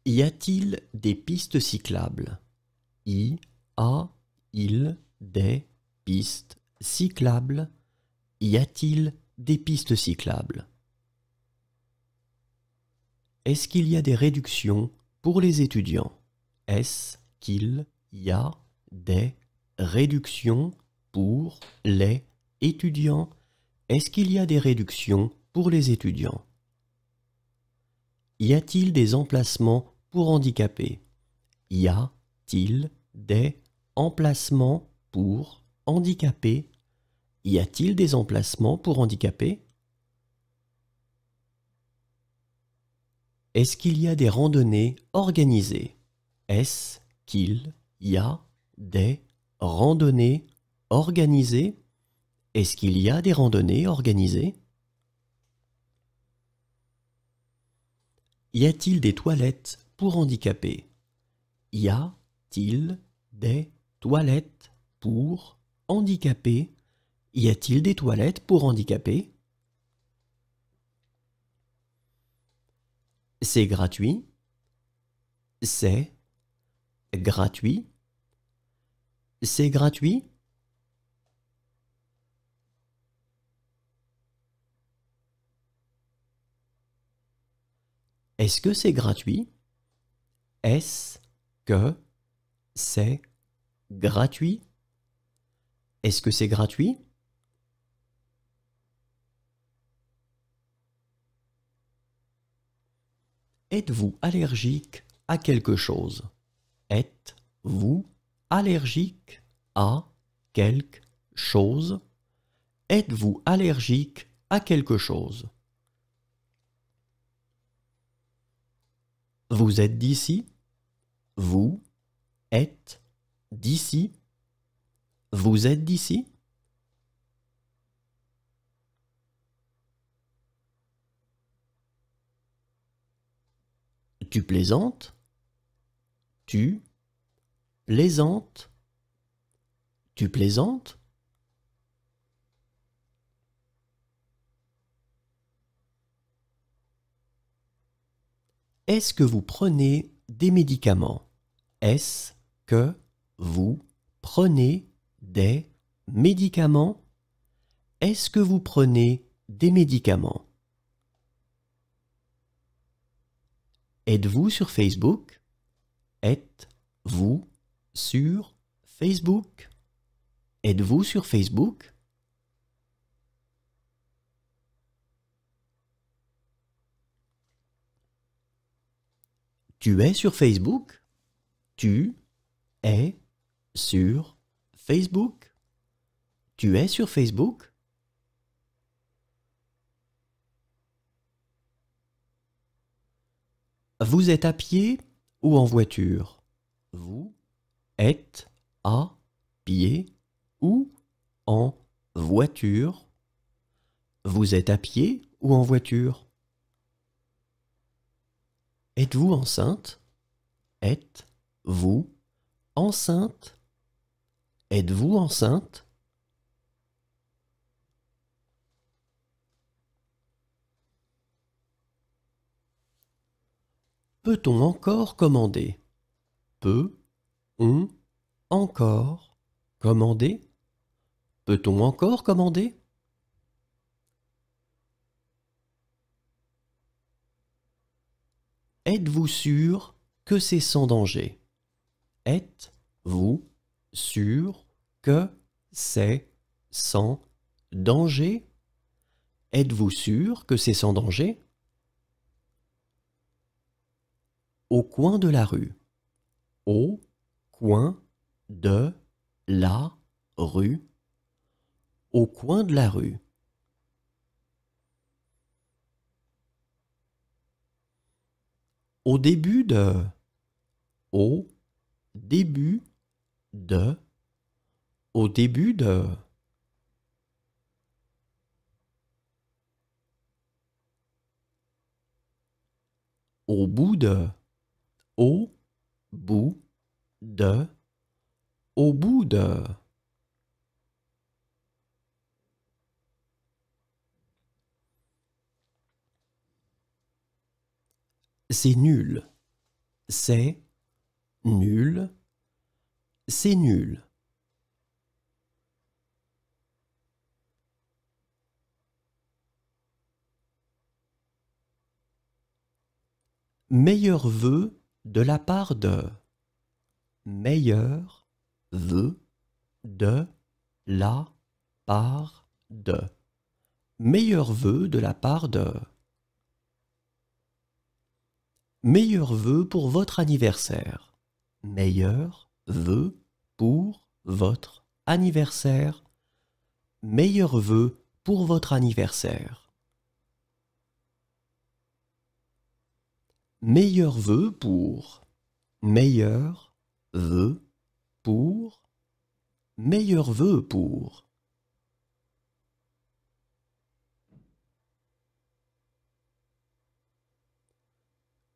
Y a-t-il des pistes cyclables? Y a-il des pistes cyclables? Y a-t-il des pistes cyclables? Est-ce qu'il y a des réductions pour les étudiants? Est-ce qu'il y a des réductions pour les étudiants? Est-ce qu'il y a des réductions pour les étudiants? Y a-t-il des emplacements pour handicapés? Y a-t-il des emplacements pour handicapés? Y a-t-il des emplacements pour handicapés? Est-ce qu'il y a des randonnées organisées? Est-ce qu'il y a des randonnées organisées? Est-ce qu'il y a des randonnées organisées? Y a-t-il des toilettes pour handicapés? Y a-t-il des toilettes pour handicapés? Y a-t-il des toilettes pour handicapés? C'est gratuit. C'est gratuit. C'est gratuit. Est-ce que c'est gratuit? Est-ce que c'est gratuit? Est-ce que c'est gratuit? Êtes-vous allergique à quelque chose? Êtes-vous allergique à quelque chose? Êtes-vous allergique à quelque chose? Vous êtes d'ici? Vous êtes d'ici? Vous êtes d'ici? Tu plaisantes? Tu plaisantes? Tu plaisantes? Est-ce que vous prenez des médicaments? Est-ce que vous prenez des médicaments? Est-ce que vous prenez des médicaments? Êtes-vous sur Facebook? Êtes-vous sur Facebook? Êtes-vous sur Facebook? Tu es sur Facebook? Tu es sur Facebook? Tu es sur Facebook? Vous êtes à pied ou en voiture? Vous êtes à pied ou en voiture? Vous êtes à pied ou en voiture? Êtes-vous enceinte? Êtes-vous enceinte? Êtes-vous enceinte? Peut-on encore commander? Peut-on encore commander? Peut-on encore commander? Êtes-vous sûr que c'est sans danger? Êtes-vous sûr que c'est sans danger? Êtes-vous sûr que c'est sans danger? Au coin de la rue. Au coin de la rue. Au coin de la rue. Au début de. Au début de. Au début de. Au bout de. Au bout de. Au bout de. C'est nul. c'est nul, c'est nul. Meilleur vœu de la part de. Meilleur vœu de la part de. Meilleur vœu de la part de. Meilleur vœu pour votre anniversaire. Meilleur vœu pour votre anniversaire. Meilleur vœu pour votre anniversaire. Meilleur vœu pour. Meilleur vœu pour. Meilleur vœu pour.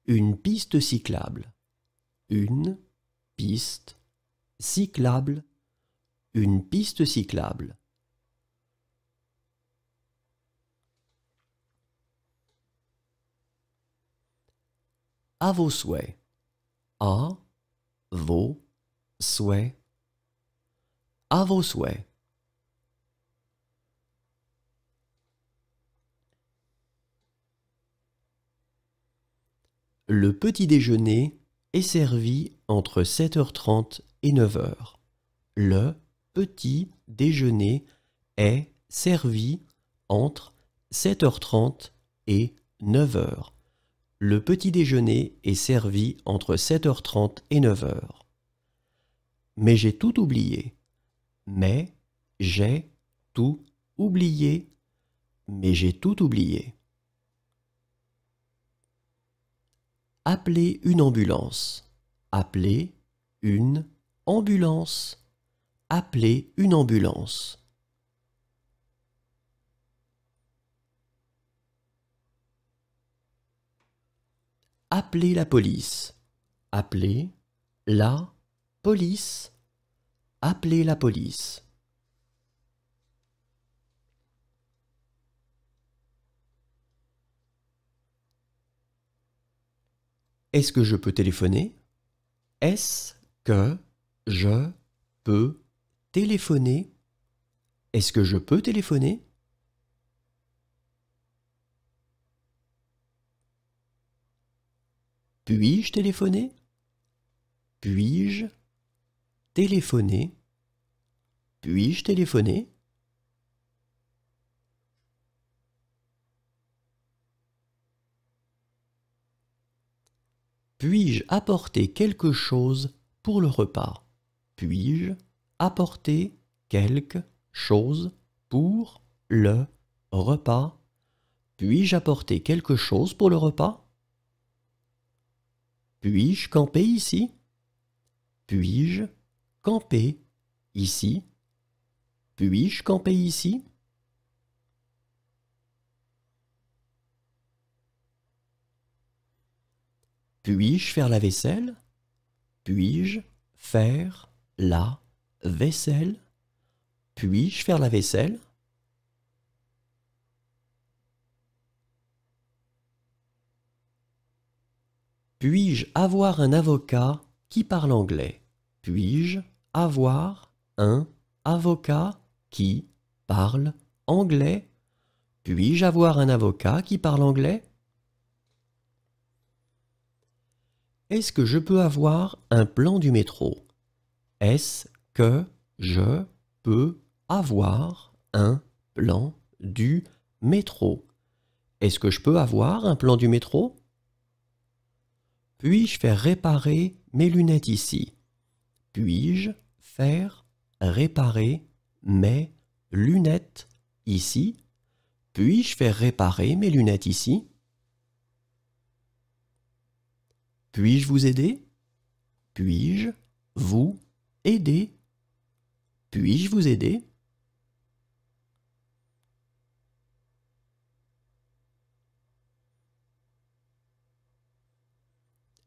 Une piste cyclable. Une piste cyclable. Une piste cyclable. À vos souhaits. À vos souhaits. À vos souhaits. Le petit déjeuner est servi entre 7h30 et 9h. Le petit déjeuner est servi entre 7h30 et 9h. Le petit déjeuner est servi entre 7h30 et 9h. Mais j'ai tout oublié. Mais j'ai tout oublié. Mais j'ai tout oublié. Appelez une ambulance. Appelez une ambulance. Appelez une ambulance. Appelez la police. Appelez la police. Appelez la police. Est-ce que je peux téléphoner? Est-ce que je peux téléphoner? Est-ce que je peux téléphoner? Puis-je téléphoner? Puis-je téléphoner? Puis-je téléphoner? Puis-je apporter quelque chose pour le repas? Puis-je apporter quelque chose pour le repas? Puis-je apporter quelque chose pour le repas? Puis-je camper ici? Puis-je camper ici? Puis-je camper ici? Puis-je faire la vaisselle? Puis-je faire la vaisselle? Puis-je faire la vaisselle? Puis-je avoir un avocat qui parle anglais? Puis-je avoir un avocat qui parle anglais? Puis-je avoir un avocat qui parle anglais? Est-ce que je peux avoir un plan du métro? Est-ce que je peux avoir un plan du métro? Est-ce que je peux avoir un plan du métro? Puis-je faire réparer mes lunettes ici? Puis-je faire réparer mes lunettes ici? Puis-je faire réparer mes lunettes ici? Puis-je vous aider? Puis-je vous aider? Puis-je vous aider?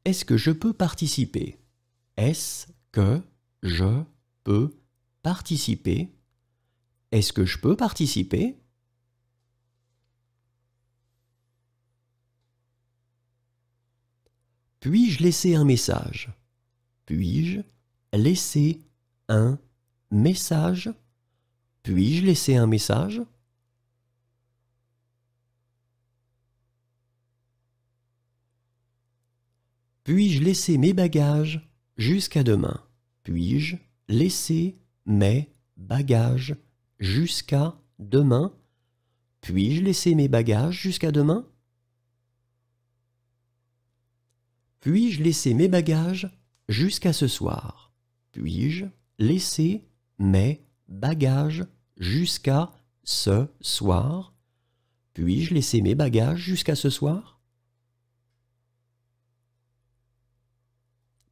Est-ce que je peux participer? Est-ce que je peux participer? Est-ce que je peux participer? Puis-je laisser un message? Puis-je laisser un message? Puis-je laisser un message? Puis-je laisser mes bagages jusqu'à demain? Puis-je laisser mes bagages jusqu'à demain? Puis-je laisser mes bagages jusqu'à demain? Puis-je laisser mes bagages jusqu'à ce soir? Puis-je laisser mes bagages jusqu'à ce soir? Puis-je laisser mes bagages jusqu'à ce soir?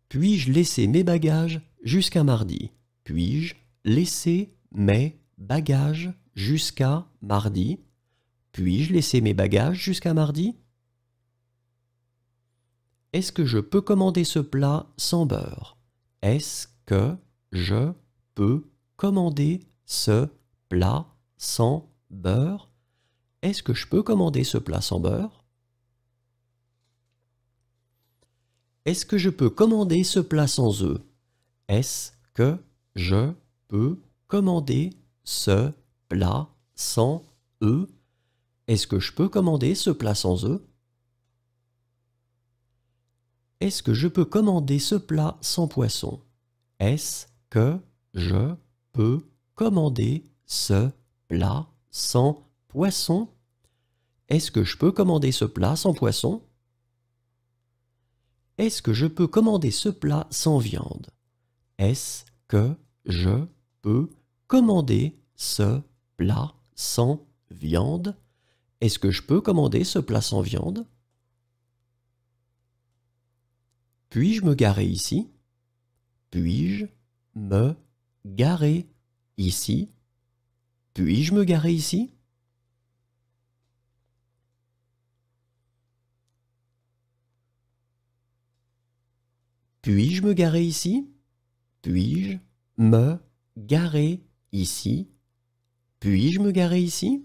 Puis-je laisser mes bagages jusqu'à mardi? Puis-je laisser mes bagages jusqu'à mardi? Puis-je laisser mes bagages jusqu'à mardi? Est-ce que je peux commander ce plat sans beurre? Est-ce que je peux commander ce plat sans beurre? Est-ce que je peux commander ce plat sans beurre? Est-ce que je peux commander ce plat sans œufs? Est-ce que je peux commander ce plat sans œufs? Est-ce que je peux commander ce plat sans œufs? Est-ce que je peux commander ce plat sans poisson? Est-ce que je peux commander ce plat sans poisson? Est-ce que je peux commander ce plat sans poisson? Est-ce que je peux commander ce plat sans viande? Est-ce que je peux commander ce plat sans viande? Est-ce que je peux commander ce plat sans viande? Puis-je me garer ici? Puis-je me garer ici? Puis-je me garer ici? Puis-je me garer ici? Puis-je me garer ici? Puis-je me garer ici?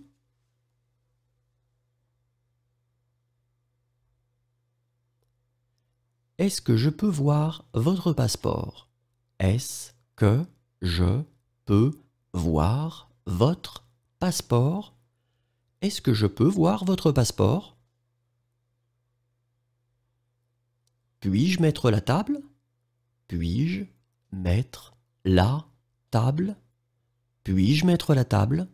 Est-ce que je peux voir votre passeport? Est-ce que je peux voir votre passeport? Est-ce que je peux voir votre passeport? Puis-je mettre la table? Puis-je mettre la table? Puis-je mettre la table?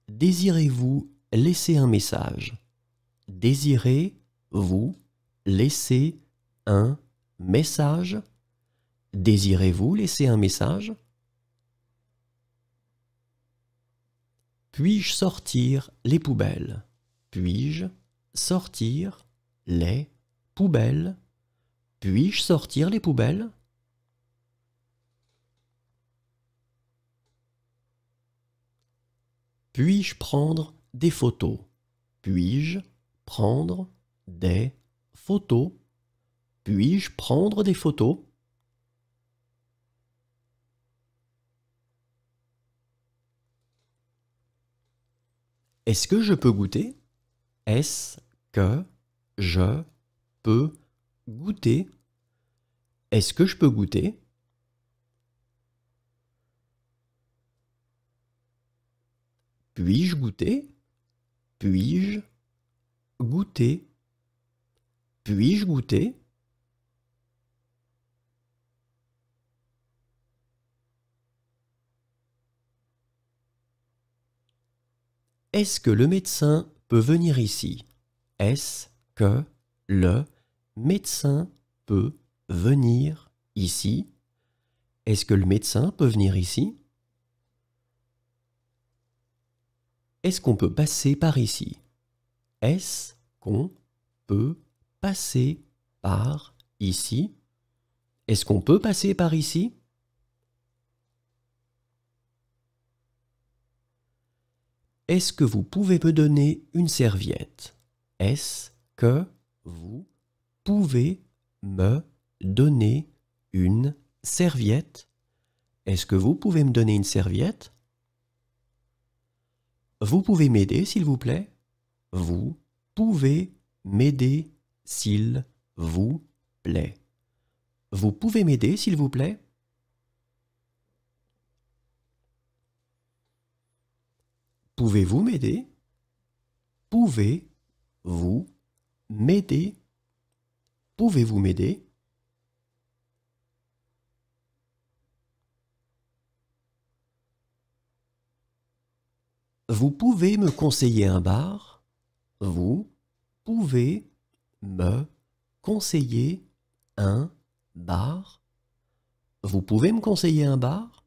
Désirez-vous laisser un message? Désirez-vous laisser un message? Désirez-vous laisser un message? Puis-je sortir les poubelles? Puis-je sortir les poubelles? Puis-je sortir les poubelles? Puis-je prendre des photos? Puis-je prendre des photos? Puis-je prendre des photos? Est-ce que je peux goûter? Est-ce que je peux goûter? Est-ce que je peux goûter? Puis-je goûter? Puis-je goûter? Puis-je goûter? Est-ce que le médecin peut venir ici? Est-ce que le médecin peut venir ici? Est-ce que le médecin peut venir ici? Est-ce qu'on peut passer par ici? Est-ce qu'on peut passer par ici? Est-ce qu'on peut passer par ici? Est-ce que vous pouvez me donner une serviette? Est-ce que vous pouvez me donner une serviette? Est-ce que vous pouvez me donner une serviette? Vous pouvez m'aider, s'il vous plaît? Vous pouvez m'aider, s'il vous plaît. Vous pouvez m'aider, s'il vous plaît? Pouvez-vous m'aider? Pouvez-vous m'aider? Pouvez-vous m'aider? Vous pouvez me conseiller un bar? Vous pouvez me conseiller un bar? Vous pouvez me conseiller un bar?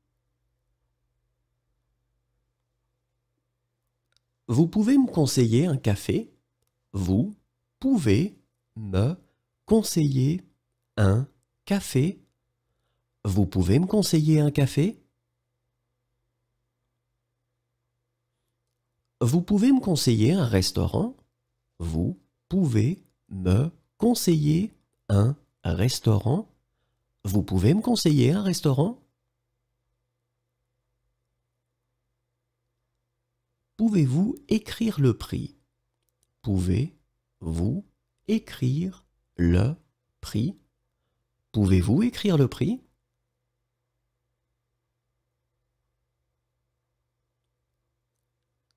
Vous pouvez me conseiller un café? Vous pouvez me conseiller un café? Vous pouvez me conseiller un café? Vous pouvez me conseiller un restaurant? Vous pouvez me conseiller un restaurant? Vous pouvez me conseiller un restaurant? Pouvez-vous écrire le prix? Pouvez-vous écrire le prix? Pouvez-vous écrire le prix?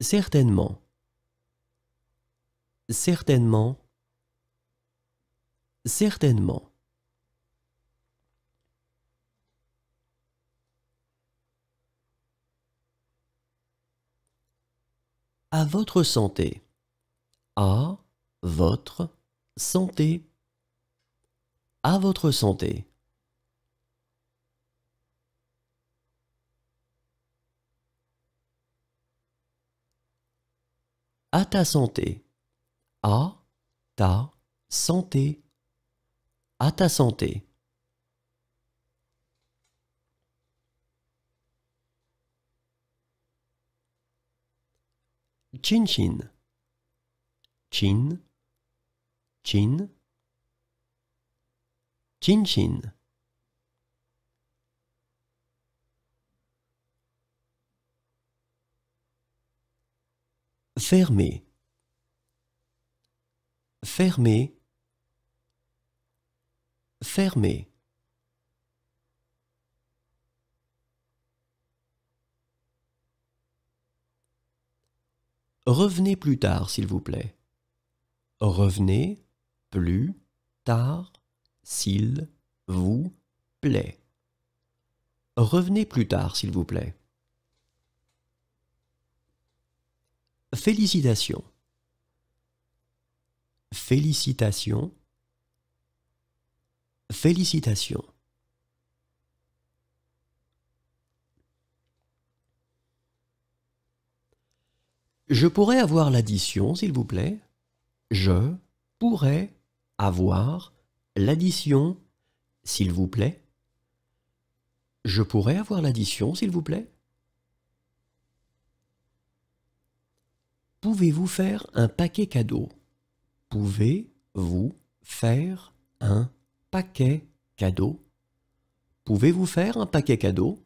Certainement. Certainement. Certainement. À votre santé. À votre santé. À votre santé. À ta santé. À ta santé. À ta santé. Chin chin. Chin. Chin. Chin chin. Fermez. Fermez. Fermez. Revenez plus tard, s'il vous plaît. Revenez plus tard, s'il vous plaît. Revenez plus tard, s'il vous plaît. Félicitations. Félicitations. Félicitations. Je pourrais avoir l'addition, s'il vous plaît? Je pourrais avoir l'addition, s'il vous plaît? Je pourrais avoir l'addition, s'il vous plaît? Pouvez-vous faire un paquet cadeau? Pouvez-vous faire un paquet cadeau? Pouvez-vous faire un paquet cadeau?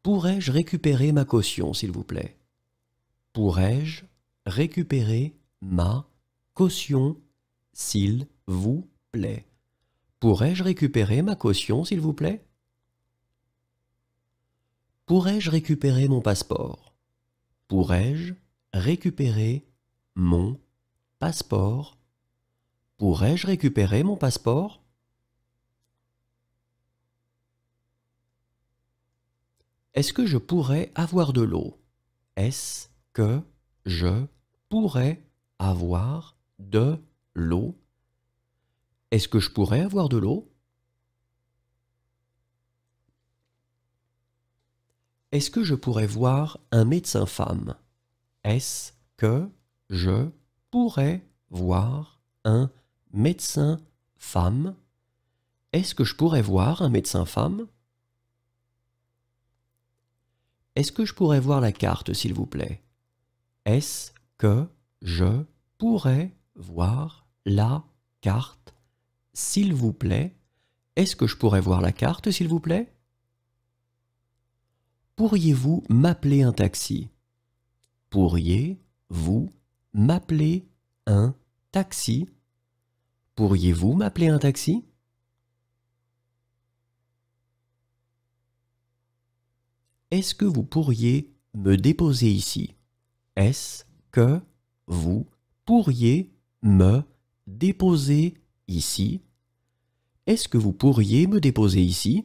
Pourrais-je récupérer ma caution, s'il vous plaît? Pourrais-je récupérer ma caution, s'il vous plaît? Pourrais-je récupérer ma caution, s'il vous plaît? Pourrais-je récupérer mon passeport? Pourrais-je récupérer mon passeport? Pourrais-je récupérer mon passeport? Est-ce que je pourrais avoir de l'eau? Est-ce que je pourrais avoir de l'eau? Est-ce que je pourrais avoir de l'eau? Est-ce que je pourrais voir un médecin femme? Est-ce que je pourrais voir un médecin femme? Est-ce que je pourrais voir un médecin femme? Est-ce que je pourrais voir la carte, s'il vous plaît? Est-ce que je pourrais voir la carte, s'il vous plaît? Est-ce que je pourrais voir la carte, s'il vous plaît? pourriez-vous m'appeler un taxi? Pourriez-vous m'appeler un taxi? Pourriez-vous m'appeler un taxi? Est-ce que vous pourriez me déposer ici? Est-ce que vous pourriez me déposer ici? Est-ce que vous pourriez me déposer ici?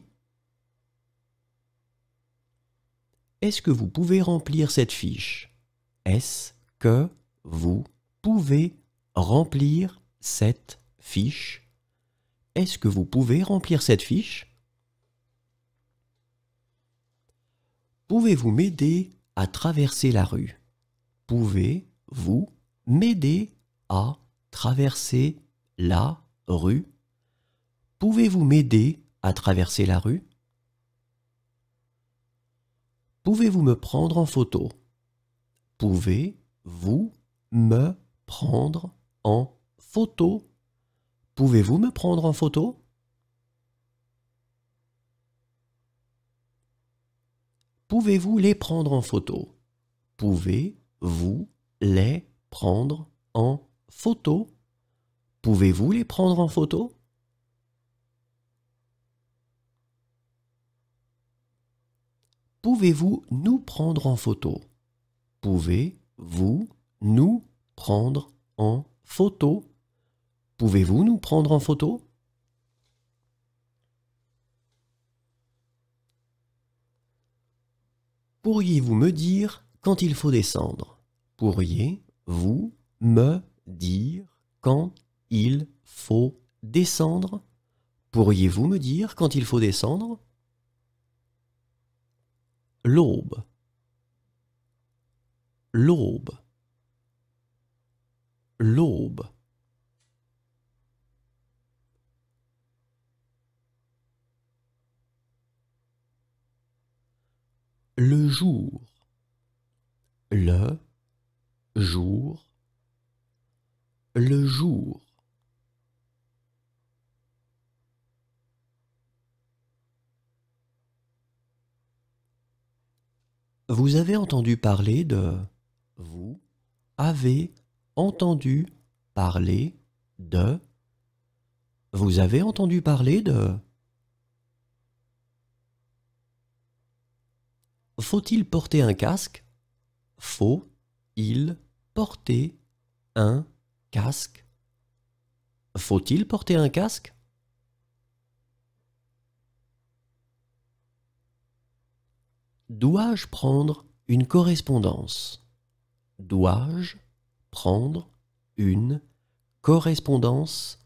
Est-ce que vous pouvez remplir cette fiche? Est-ce que vous pouvez remplir cette fiche? Est-ce que vous pouvez remplir cette fiche? Pouvez-vous m'aider à traverser la rue? Pouvez-vous m'aider à traverser la rue? Pouvez-vous m'aider à traverser la rue? Pouvez-vous me prendre en photo? Pouvez-vous me prendre en photo? Pouvez-vous me prendre en photo? Pouvez-vous les prendre en photo? Pouvez-vous les prendre en photo? Pouvez-vous les prendre en photo? Pouvez-vous nous prendre en photo? Pouvez-vous nous prendre en photo? Pouvez-vous nous prendre en photo? Pourriez-vous me dire quand il faut descendre? Pourriez-vous me dire quand il faut descendre? Pourriez-vous me dire quand il faut descendre? L'aube. L'aube. L'aube. Le jour. Le jour. Le jour. Vous avez entendu parler de... Vous avez entendu parler de... Vous avez entendu parler de... Faut-il porter un casque? Faut-il porter un casque? Faut-il porter un casque? Dois-je prendre une correspondance? Dois-je prendre une correspondance?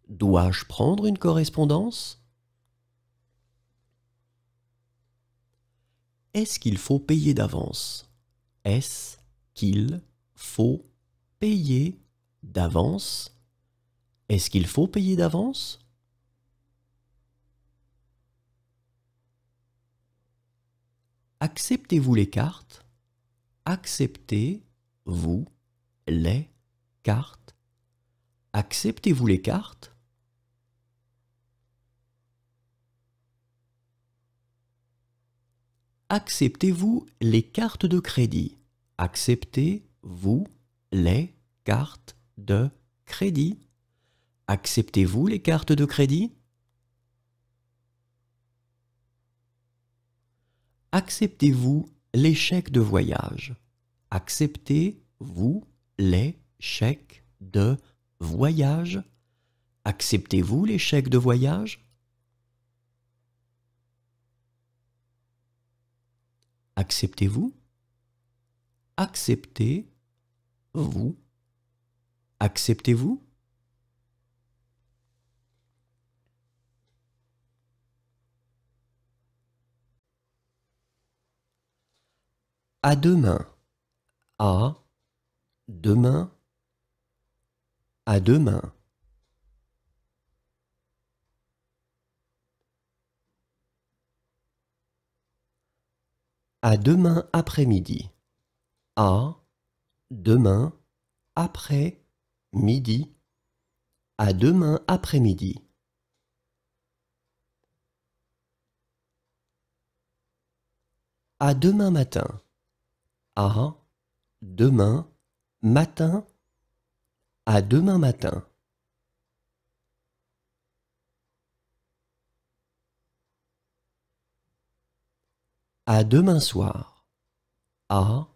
Dois-je prendre une correspondance? Est-ce qu'il faut payer d'avance? Est-ce qu'il faut payer d'avance? Est-ce qu'il faut payer d'avance? Acceptez-vous les cartes? Acceptez-vous les cartes? Acceptez-vous les cartes? Acceptez-vous les cartes de crédit? Acceptez-vous les cartes de crédit? Acceptez-vous les cartes de crédit? Acceptez-vous les chèques de voyage? Acceptez-vous les chèques de voyage? Acceptez-vous les chèques de voyage? Acceptez-vous? Acceptez-vous? Acceptez-vous? À demain. À demain. À demain. À demain après-midi. À demain après-midi. À demain après-midi. À demain matin. À demain matin. À demain matin. À demain soir. À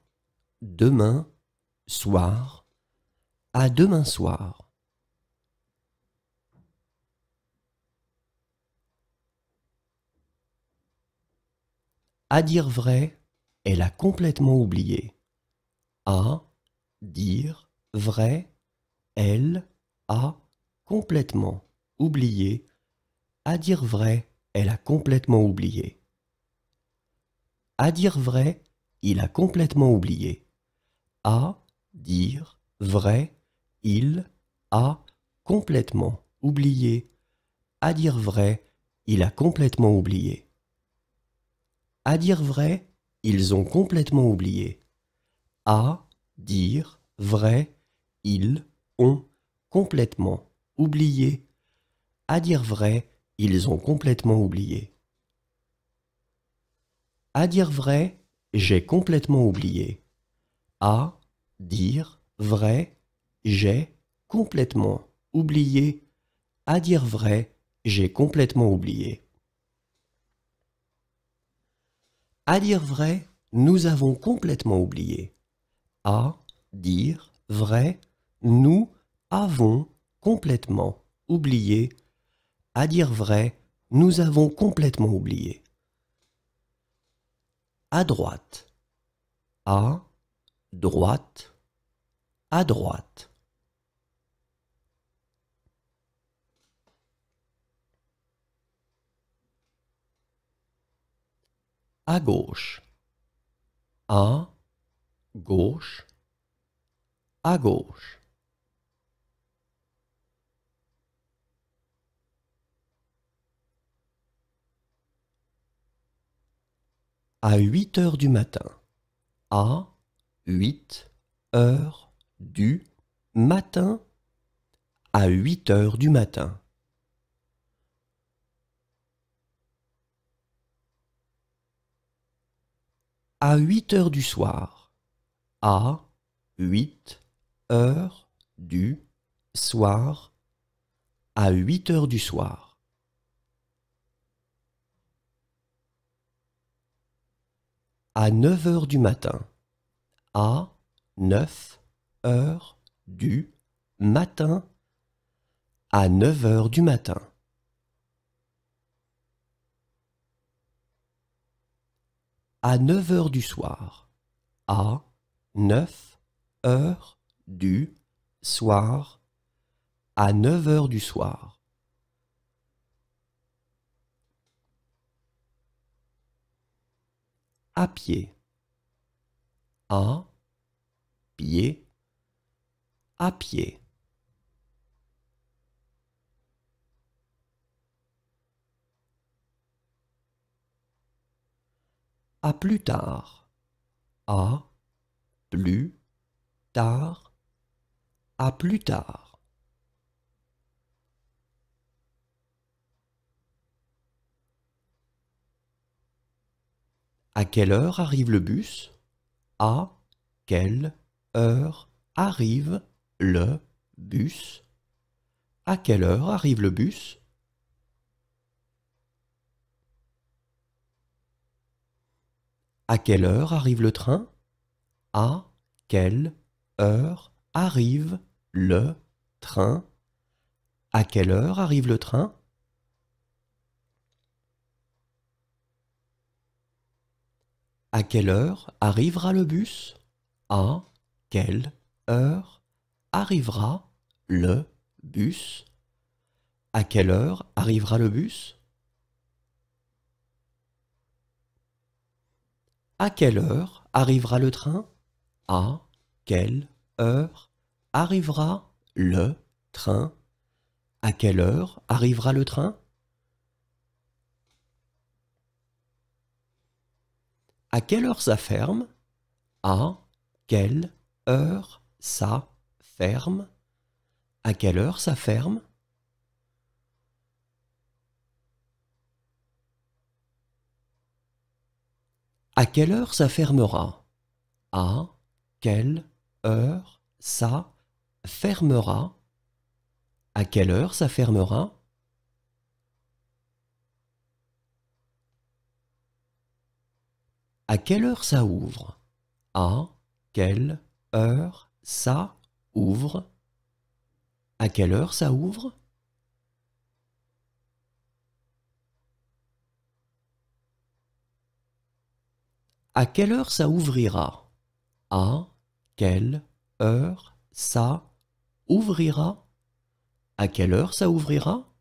demain soir. À demain soir. À dire vrai, elle a complètement oublié. À dire vrai, elle a complètement oublié. À dire vrai, elle a complètement oublié. À dire vrai, il a complètement oublié. À dire vrai, il a complètement oublié. À dire vrai, il a complètement oublié. À dire vrai, ils ont complètement oublié. À dire vrai, ils ont complètement oublié. À dire vrai, ils ont complètement oublié. À dire vrai, j'ai complètement oublié. À dire vrai, j'ai complètement oublié. À dire vrai, j'ai complètement oublié. À dire vrai, nous avons complètement oublié. À dire vrai, nous avons complètement oublié. À dire vrai, nous avons complètement oublié. À droite. À droite. À droite. À gauche. À gauche. À gauche. À 8 heures du matin. À 8 heures du matin. À 8 heures du matin. À 8 heures du soir. À 8 heures du soir. À 8 heures du soir. À 9 heures du matin. À 9 heures du matin. À 9 heures du matin. À 9 heures du soir. À 9 heures du soir. À 9 heures du soir. À pied. À pied. À pied. À plus tard. À plus tard. À plus tard. À quelle heure arrive le bus? À quelle heure arrive le bus? À quelle heure arrive le bus? À quelle heure arrive le train? À quelle heure arrive le train? À quelle heure arrive le train? À quelle heure arrivera le bus? À quelle heure arrivera le bus? À quelle heure arrivera le bus? À quelle heure arrivera le train? À quelle heure arrivera le train? À quelle heure arrivera le train? À quelle heure ça ferme? À quelle heure ça ferme? À quelle heure ça ferme? À quelle heure ça fermera? À quelle heure ça fermera? À quelle heure ça fermera? À quelle heure ça ouvre? À quelle heure ça ouvre? À quelle heure ça ouvre? À quelle heure ça ouvrira? À quelle heure ça ouvrira? À quelle heure ça ouvrira?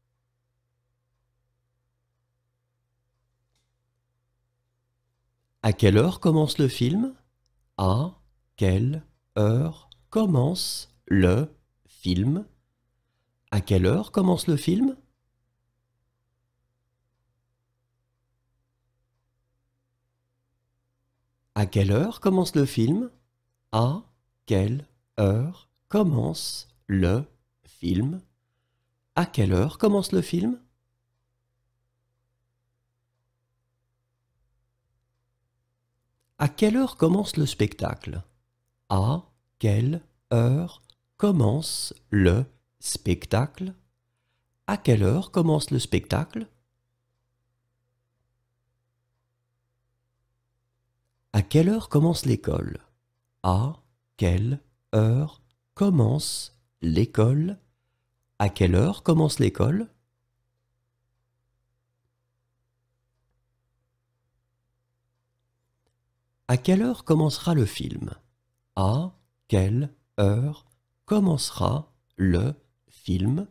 À quelle heure commence le film? À quelle heure commence le film? À quelle heure commence le film? À quelle heure commence le film? À quelle heure commence le film? À quelle heure commence le film? À quelle heure commence le spectacle? À quelle heure commence le spectacle? À quelle heure commence le spectacle? À quelle heure commence l'école? À quelle heure commence l'école? À quelle heure commence l'école? À quelle heure commencera le film? À quelle heure commencera le film?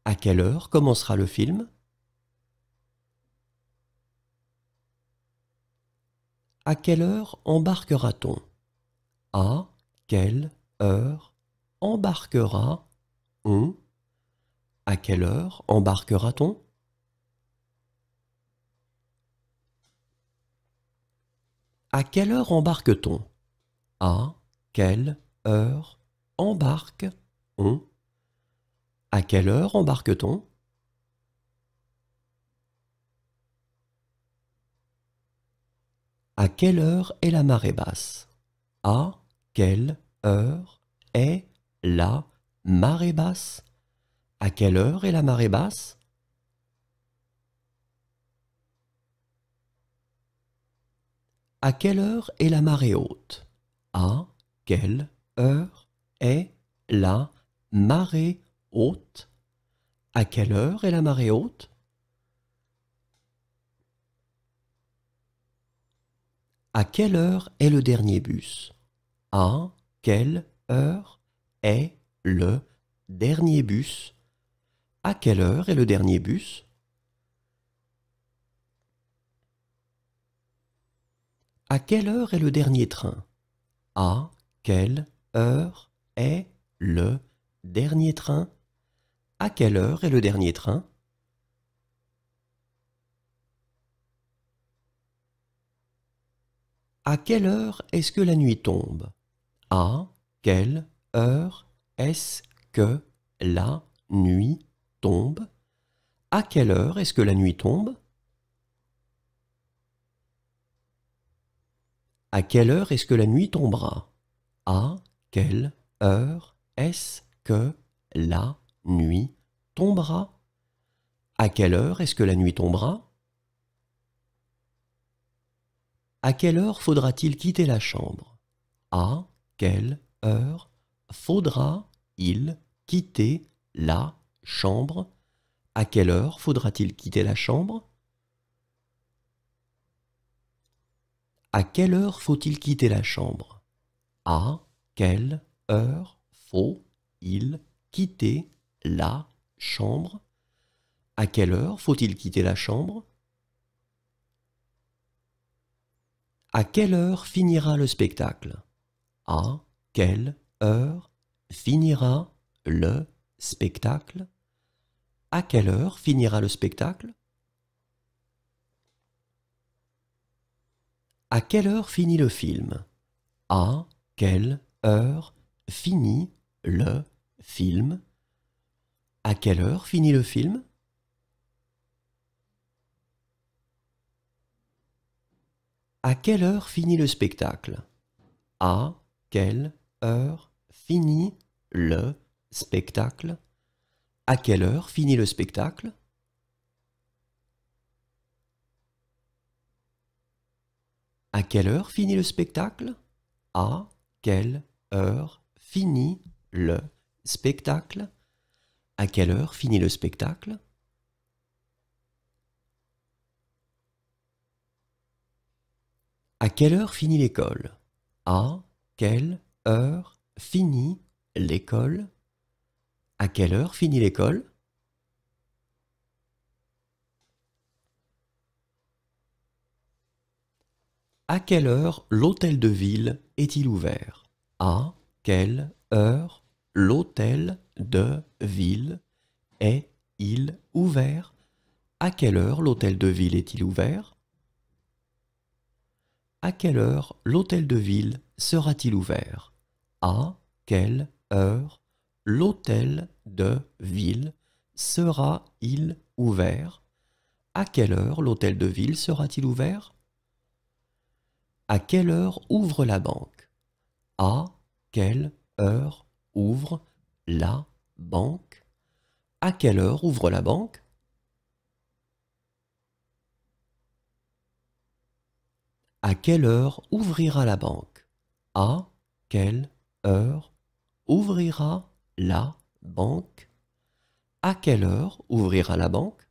À quelle heure commencera le film? À quelle heure embarquera-t-on? À quelle heure embarquera-on? À quelle heure embarquera-t-on? À quelle heure embarque-t-on? À quelle heure embarque-on? À quelle heure embarque-t-on? À quelle heure est la marée basse? À quelle heure est la marée basse? À quelle heure est la marée basse? À quelle heure est la marée haute? À quelle heure est la marée haute? À quelle heure est la marée haute? À quelle heure est le dernier bus? À quelle heure est le dernier bus? À quelle heure est le dernier bus? À quelle heure est le dernier train? À quelle heure est le dernier train? À quelle heure est le dernier train? À quelle heure est-ce que la nuit tombe? À quelle heure est-ce que la nuit tombe? À quelle heure est-ce que la nuit tombe? À quelle heure est-ce que la nuit tombera? À quelle heure est-ce que la nuit tombera? À quelle heure est-ce que la nuit tombera? À quelle heure faudra-t-il quitter la chambre? À quelle heure faudra-il quitter la chambre? À quelle heure faudra-t-il quitter la chambre? À quelle heure faut-il quitter la chambre? À quelle heure faut-il quitter la chambre? À quelle heure faut-il quitter la chambre? À quelle heure finira le spectacle? À quelle heure finira le spectacle? À quelle heure finira le spectacle? À quelle heure finit le film? À quelle heure finit le film? À quelle heure finit le film? À quelle heure finit le spectacle? À quelle heure finit le spectacle? À quelle heure finit le spectacle? À quelle heure finit le spectacle? À quelle heure finit le spectacle? À quelle heure finit le spectacle? À quelle heure finit l'école? À quelle heure finit l'école? À quelle heure finit l'école? À quelle heure l'hôtel de ville est-il ouvert? À quelle heure l'hôtel de ville est-il ouvert? À quelle heure l'hôtel de ville est-il ouvert? À quelle heure l'hôtel de ville sera-t-il ouvert? À quelle heure l'hôtel de ville sera-il ouvert? À quelle heure l'hôtel de ville sera-t-il ouvert? À quelle heure ouvre la banque? À quelle heure ouvre la banque? À quelle heure ouvre la banque? À quelle heure ouvrira la banque? À quelle heure ouvrira la banque? À quelle heure ouvrira la banque?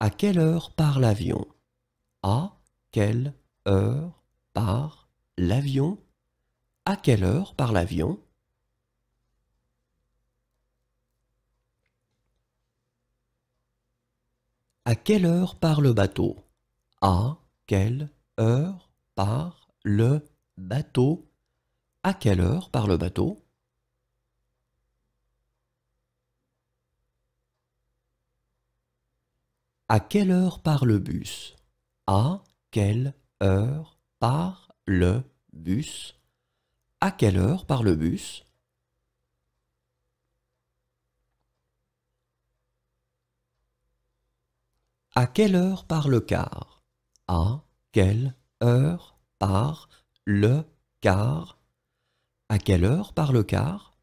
À quelle heure part l'avion? À quelle heure part l'avion? À quelle heure part l'avion? À quelle heure part le bateau? À quelle heure part le bateau? À quelle heure part le bateau? À quelle heure part le bus? À quelle heure part le bus? À quelle heure part le bus? À quelle heure part le car? À quelle heure part le car? À quelle heure part le car?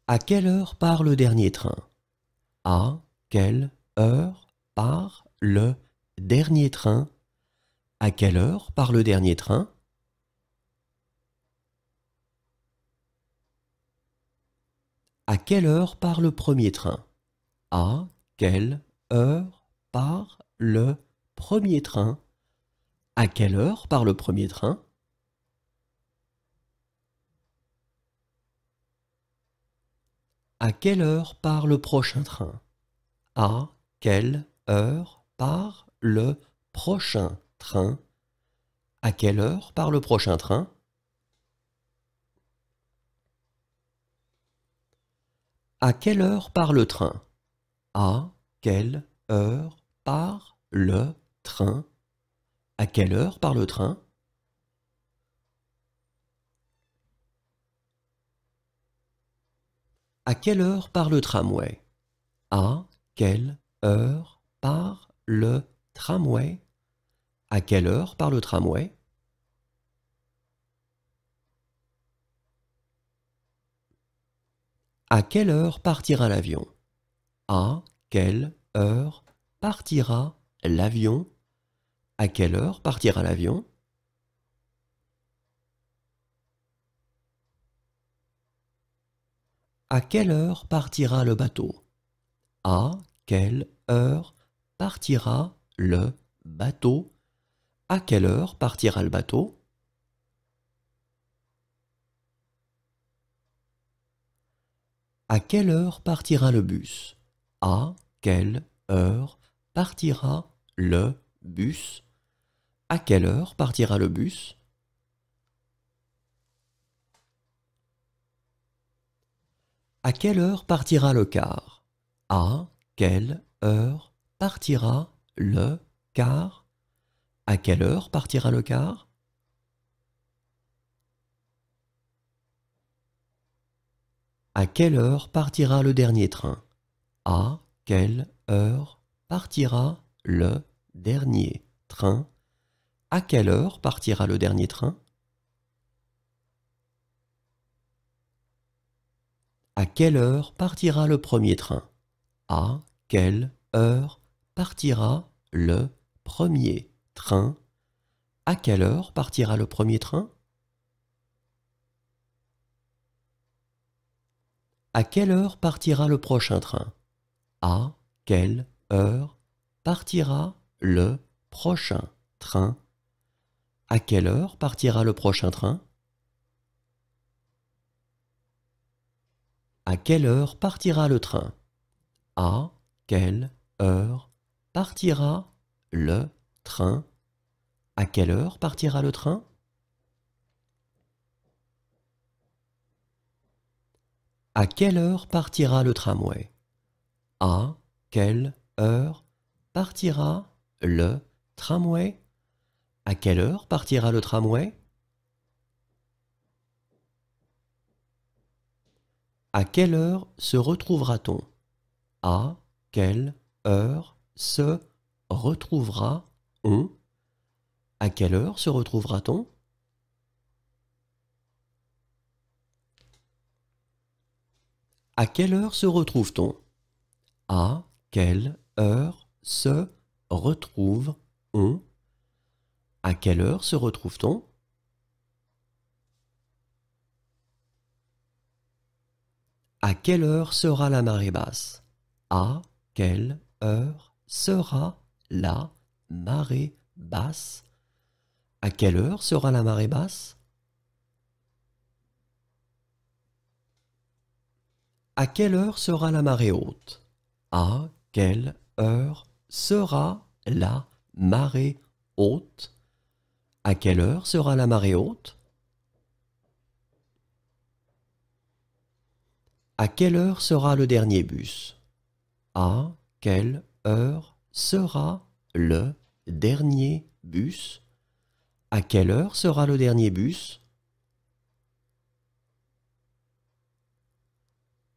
À quelle heure part le dernier train? À quelle heure part le dernier train? À quelle heure part le dernier train? À quelle heure part le premier train? À quelle heure part le premier train? À quelle heure part le premier train? À quelle heure part le prochain train? À quelle heure part le prochain train? À quelle heure part le prochain train? À quelle heure part le train? À quelle heure part le train? À quelle heure part le train? À quelle heure part le tramway? À quelle heure part le tramway? À quelle heure part le tramway? À quelle heure partira l'avion? À quelle heure partira l'avion? À quelle heure partira l'avion? À quelle heure partira le bateau? À quelle heure partira le bateau? À quelle heure partira le bateau? À quelle heure partira le bus? À quelle heure partira le bus? À quelle heure partira le bus? À quelle heure partira le car? À quelle heure partira le car? À quelle heure partira le car? À quelle heure partira le dernier train? À quelle heure partira le dernier train? À quelle heure partira le dernier train? À quelle heure partira le premier train? À quelle heure partira le premier train? À quelle heure partira le premier train? À quelle heure partira le prochain train? À quelle heure partira le prochain train? À quelle heure partira le prochain train? À quelle heure partira le train? À quelle heure partira le train? À quelle heure partira le train? À quelle heure partira le tramway? À quelle heure partira le tramway? À quelle heure partira le tramway? À quelle heure se retrouvera-t-on? À quelle heure se retrouvera-on? À quelle heure se retrouvera-t-on? À quelle heure se retrouve-t-on? À quelle heure se retrouve-on? À quelle heure se retrouve-t-on? À quelle heure sera la marée basse? À quelle heure sera la marée basse? À quelle heure sera la marée basse? À quelle heure sera la marée haute? À quelle heure sera la marée haute? À quelle heure sera la marée haute? À quelle heure sera le dernier bus? À quelle heure sera le dernier bus? À quelle heure sera le dernier bus?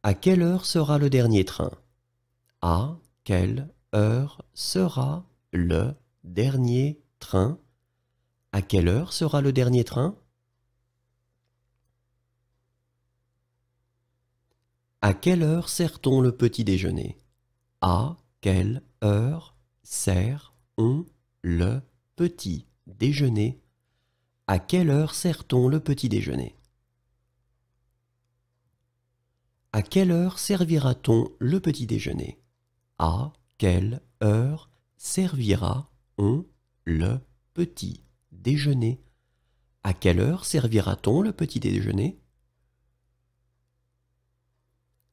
À quelle heure sera le dernier train? À quelle heure sera le dernier train? À quelle heure sera le dernier train? À quelle heure sert-on le petit déjeuner? À quelle heure sert-on le petit déjeuner? À quelle heure sert-on le petit déjeuner? À quelle heure servira-t-on le petit déjeuner? À quelle heure servira-on le petit déjeuner? À quelle heure servira-t-on le petit déjeuner?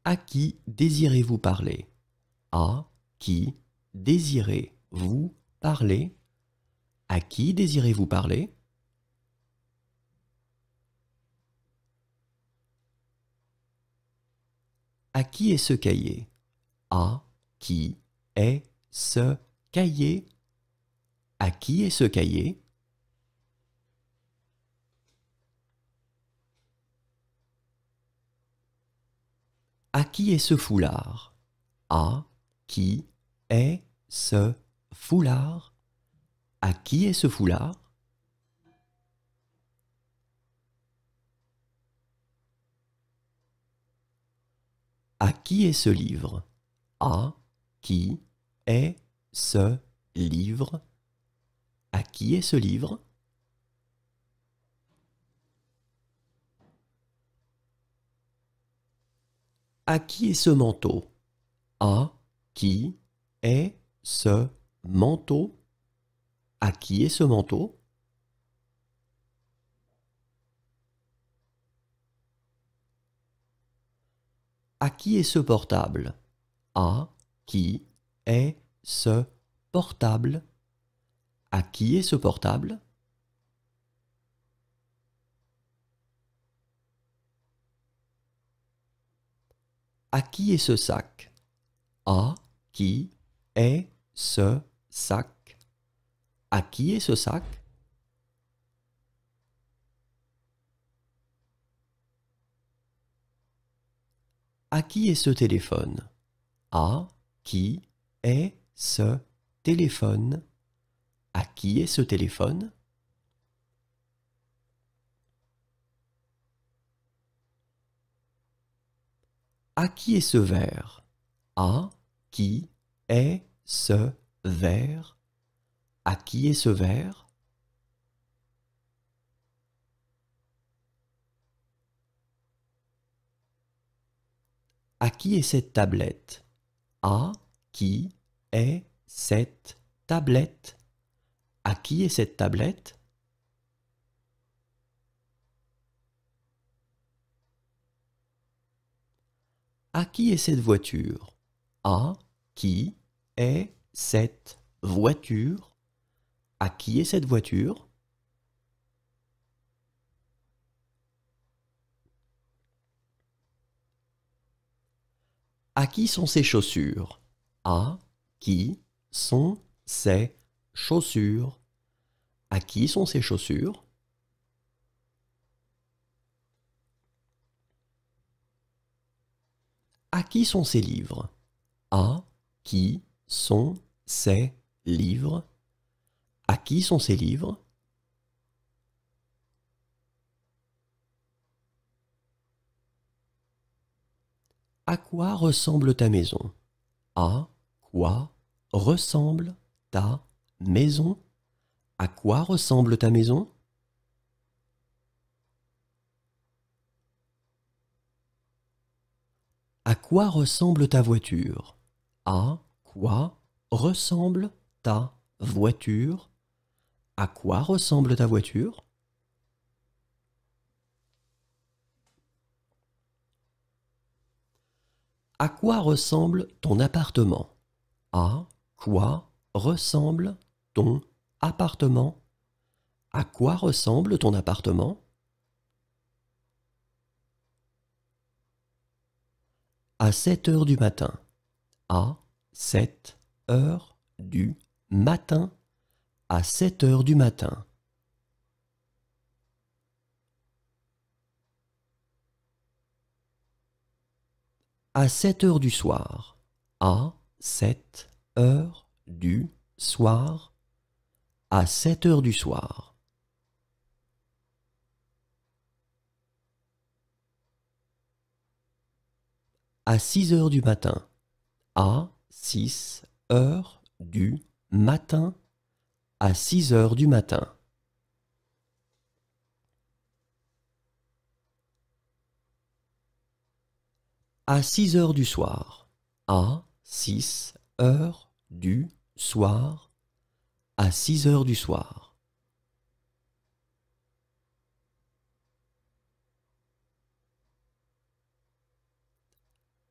À qui désirez-vous parler? À qui désirez-vous parler? À qui désirez-vous parler? À qui est ce cahier? À qui est ce cahier? À qui est ce cahier? À qui est ce foulard? À qui est ce foulard? À qui est ce foulard? À qui est ce livre? À qui est ce livre? À qui est ce livre? À qui est ce manteau? À qui est ce manteau? À qui est ce manteau? À qui est ce portable? À qui est ce portable? À qui est ce portable? À qui est ce sac? À qui est ce sac? À qui est ce sac? À qui est ce téléphone? À qui est ce téléphone? À qui est ce téléphone? À qui est ce verre? À qui est ce verre? À qui est ce verre? À qui est cette tablette? À qui est cette tablette? À qui est cette tablette? À qui est cette voiture? À qui est cette voiture? À qui est cette voiture? À qui sont ces chaussures? À qui sont ces chaussures? À qui sont ces chaussures? À qui sont ces livres? À qui sont ces livres? À qui sont ces livres? À quoi ressemble ta maison? À quoi ressemble ta maison? À quoi ressemble ta maison? À quoi ressemble ta voiture? À quoi ressemble ta voiture? À quoi ressemble ta voiture? À quoi ressemble ton appartement? À quoi ressemble ton appartement? À quoi ressemble ton appartement? À 7 heures du matin. À 7 heures du matin. À 7 heures du matin. À 7 heures du soir. À 7 heures du soir. À 7 heures du soir. À 6 heures du matin. À 6 heures du matin. À 6 heures du matin. À 6 heures du soir. À 6 heures du soir. À 6 heures du soir.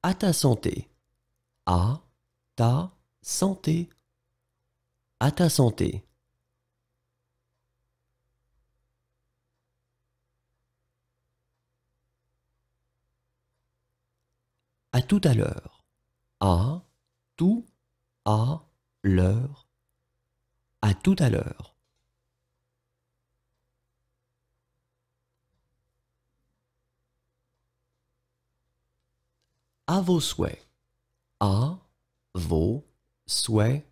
À ta santé. À ta santé. À ta santé. À tout à l'heure. À tout à l'heure. À tout à l'heure. À vos souhaits. À vos souhaits.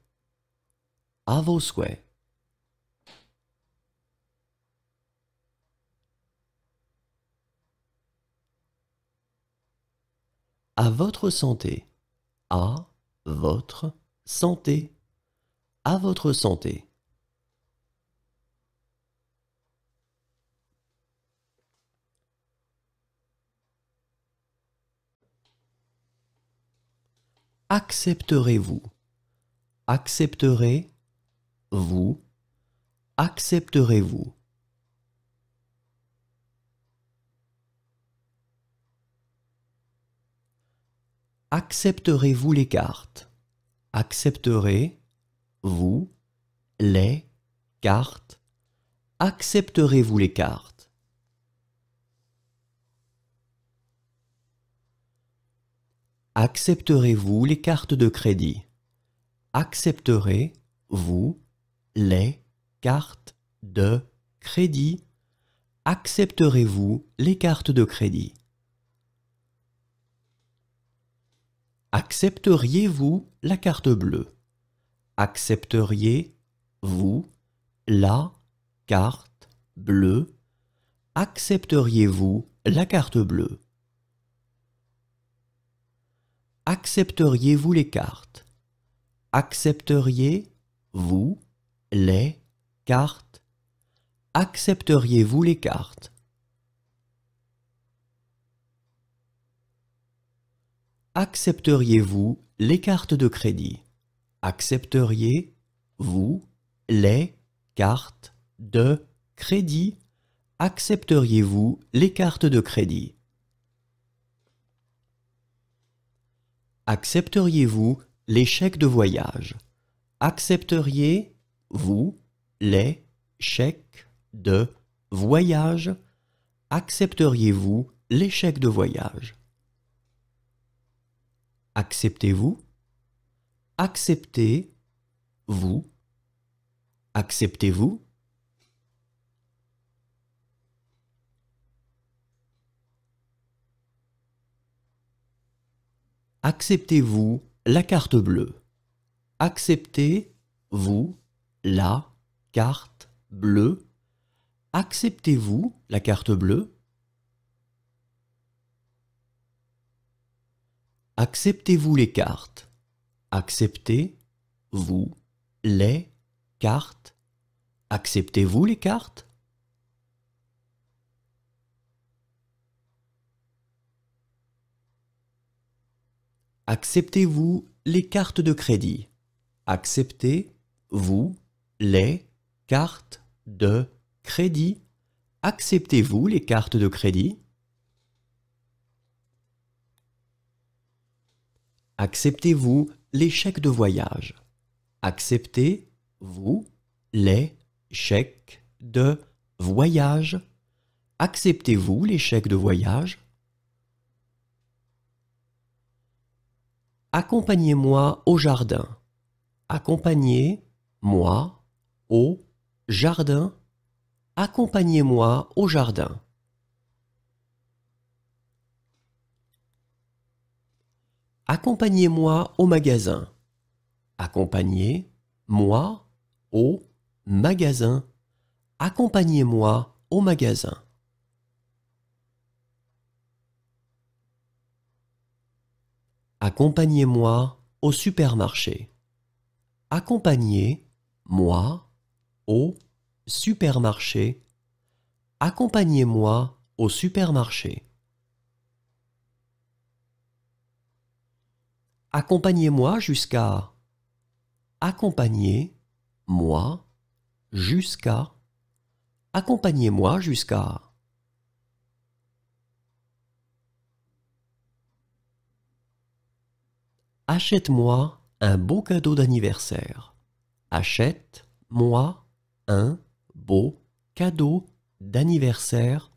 À vos souhaits. À votre santé. À votre santé. À votre santé. Accepterez-vous? Accepterez-vous? Accepterez-vous? Accepterez-vous les cartes? Accepterez-vous les cartes? Accepterez-vous les cartes? Accepterez-vous les cartes de crédit? Accepterez-vous les cartes de crédit? Accepterez-vous les cartes de crédit? Accepteriez-vous la carte bleue? Accepteriez-vous la carte bleue? Accepteriez-vous la carte bleue? Accepteriez-vous les cartes? Accepteriez-vous les cartes? Accepteriez-vous les cartes? Accepteriez-vous les cartes de crédit? Accepteriez-vous les cartes de crédit? Accepteriez-vous les cartes de crédit? Accepteriez-vous les chèques de voyage? Accepteriez-vous les chèques de voyage? Accepteriez-vous les chèques de voyage? Acceptez-vous? Acceptez-vous? Acceptez-vous? Acceptez-vous la carte bleue? Acceptez-vous la carte bleue? Acceptez-vous la carte bleue? Acceptez-vous les cartes? Acceptez-vous les cartes? Acceptez-vous les cartes? Acceptez-vous les cartes de crédit? Acceptez-vous les cartes de crédit? Acceptez-vous les cartes de crédit? Acceptez-vous les chèques de voyage? Acceptez-vous les chèques de voyage? Acceptez-vous les chèques de voyage? Accompagnez-moi au jardin. Accompagnez-moi au jardin. Accompagnez-moi au jardin. Accompagnez-moi au magasin. Accompagnez-moi au magasin. Accompagnez-moi au magasin. Accompagnez-moi au supermarché. Accompagnez-moi au supermarché. Accompagnez-moi au supermarché. Accompagnez-moi jusqu'à. Accompagnez-moi jusqu'à. Accompagnez-moi jusqu'à. Achète-moi un beau cadeau d'anniversaire. Achète-moi un beau cadeau d'anniversaire.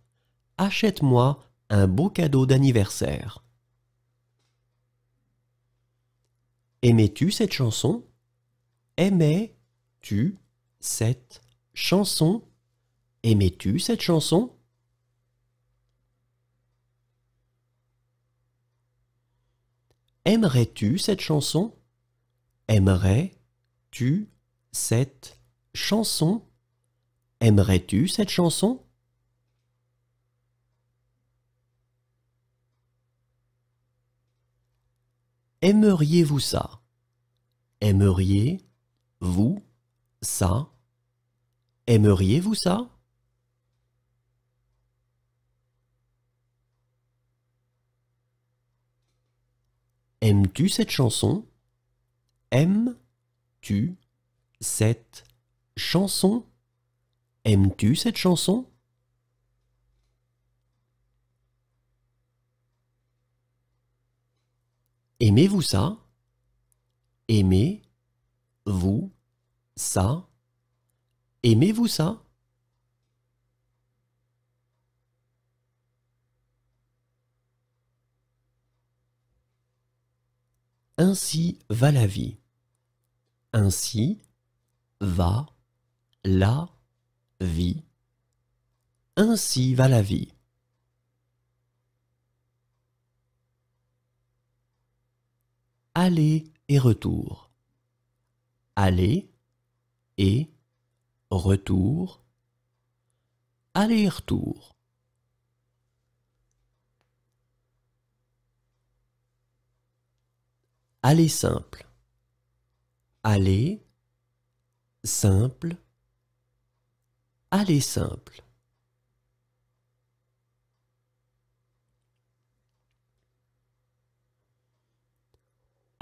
Achète-moi un beau cadeau d'anniversaire. Aimais-tu cette chanson? Aimais-tu cette chanson? Aimais-tu cette chanson? Aimerais-tu cette chanson? Aimerais-tu cette chanson? Aimerais-tu cette chanson? Aimeriez-vous ça? Aimeriez-vous ça? Aimeriez-vous ça? Aimes-tu cette chanson? Aimes-tu cette chanson? Aimes-tu cette chanson? Aimez-vous ça? Aimez-vous ça? Aimez-vous ça? Ainsi va la vie. Ainsi va la vie. Ainsi va la vie. aller et retour. Aller et retour. Aller et retour. Aller simple. Aller simple. Aller simple.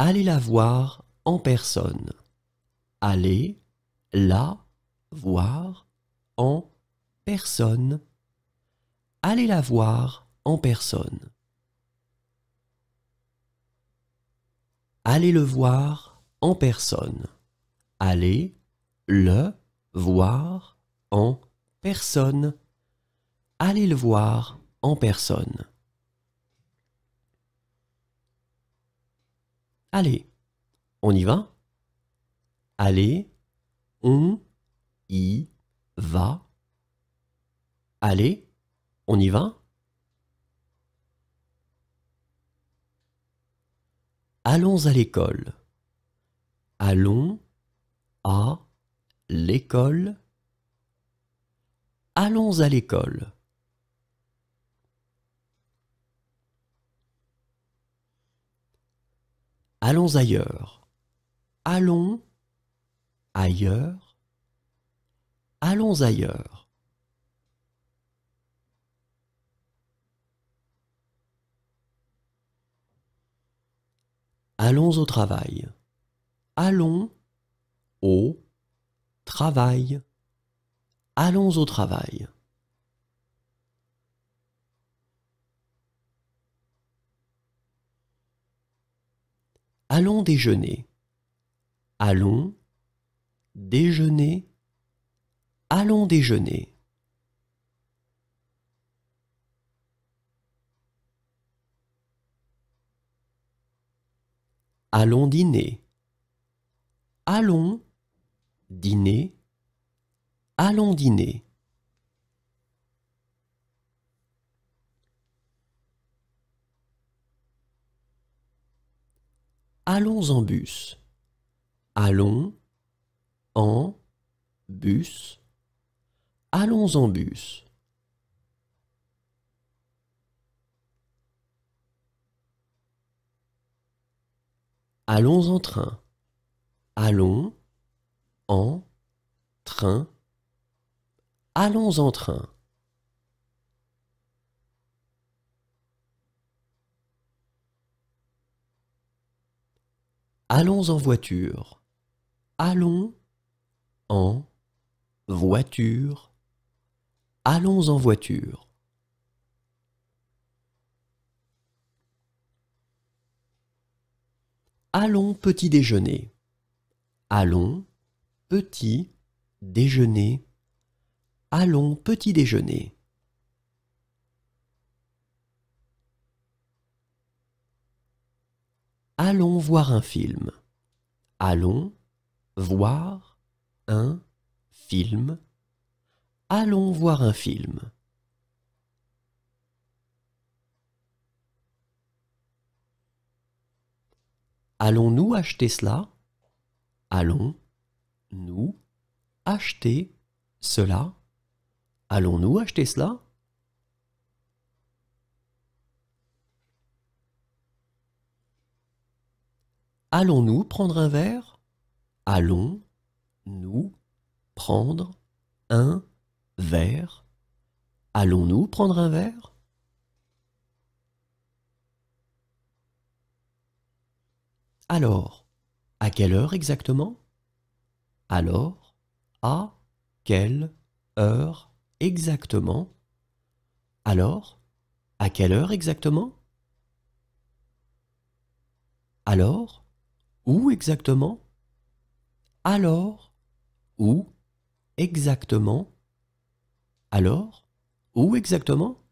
Allez la voir en personne. Allez la voir en personne. Allez la voir en personne. Allez le voir en personne. Allez le voir en personne. Allez le voir en personne. Allez, on y va? Allez, on y va. Allez, on y va? Allons à l'école. Allons à l'école. Allons à l'école. Allons ailleurs. Allons ailleurs. Allons ailleurs. Allons au travail. Allons au travail. Allons au travail. Allons déjeuner. Allons déjeuner. Allons déjeuner. Allons dîner. Allons dîner. Allons dîner. Allons en bus. Allons en bus. Allons en bus. Allons en train. Allons en train. Allons en train. Allons en voiture. Allons en voiture. Allons en voiture. Allons petit déjeuner. Allons petit déjeuner. Allons petit déjeuner. Allons voir un film. Allons voir un film. Allons voir un film. Allons-nous acheter cela? Allons-nous acheter cela? Allons-nous acheter cela? Allons-nous prendre un verre? Allons-nous prendre un verre? Allons-nous prendre un verre? Alors, à quelle heure exactement? Alors, à quelle heure exactement? Alors, à quelle heure exactement? Alors, où exactement? Alors, où exactement? Alors, où exactement?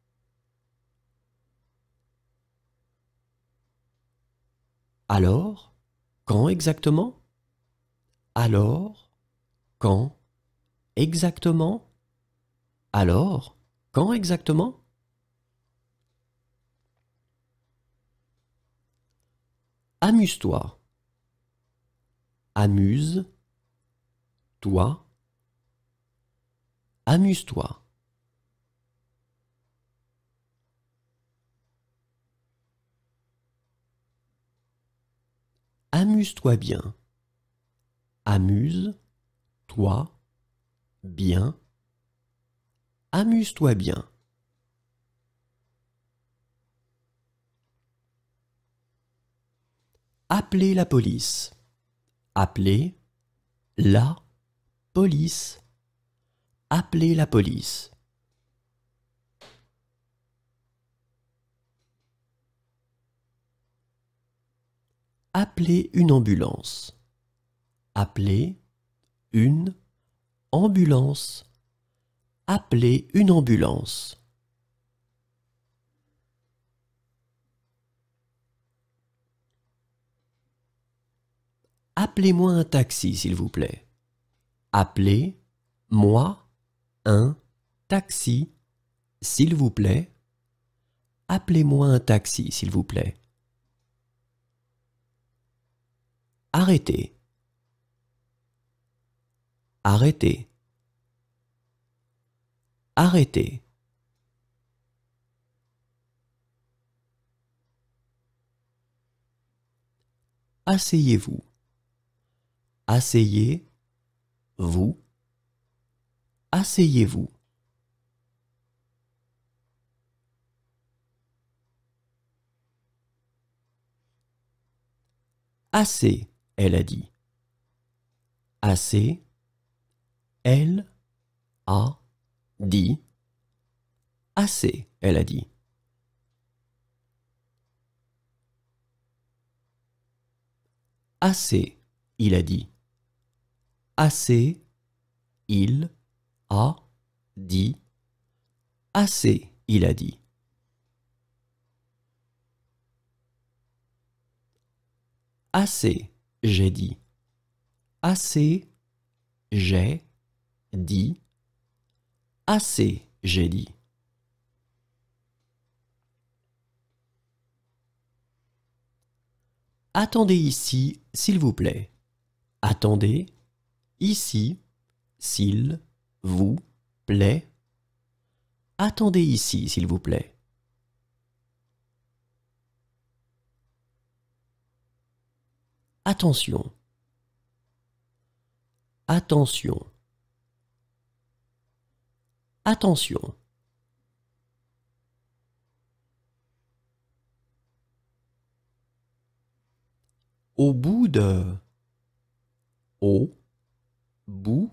Alors, quand exactement? Alors, quand exactement? Alors, quand exactement? Amuse-toi. amuse, toi, amuse-toi. Amuse-toi bien. Amuse, toi, bien. Amuse-toi bien. Appelez la police. Appelez la police. Appelez la police. Appelez une ambulance. Appelez une ambulance. Appelez une ambulance. Appelez-moi un taxi, s'il vous plaît. Appelez-moi un taxi, s'il vous plaît. Appelez-moi un taxi, s'il vous plaît. Arrêtez. Arrêtez. Arrêtez. Asseyez-vous. Asseyez-vous. Asseyez-vous. Assez, elle a dit. Assez, elle a dit. Assez, elle a dit. Assez, il a dit. Assez, il a dit. Assez, il a dit. Assez, j'ai dit. Assez, j'ai dit. Assez, j'ai dit. Attendez ici, s'il vous plaît. Attendez ici, s'il vous plaît. Attendez ici, s'il vous plaît. Attention. Attention. Attention. Au bout de. Au bout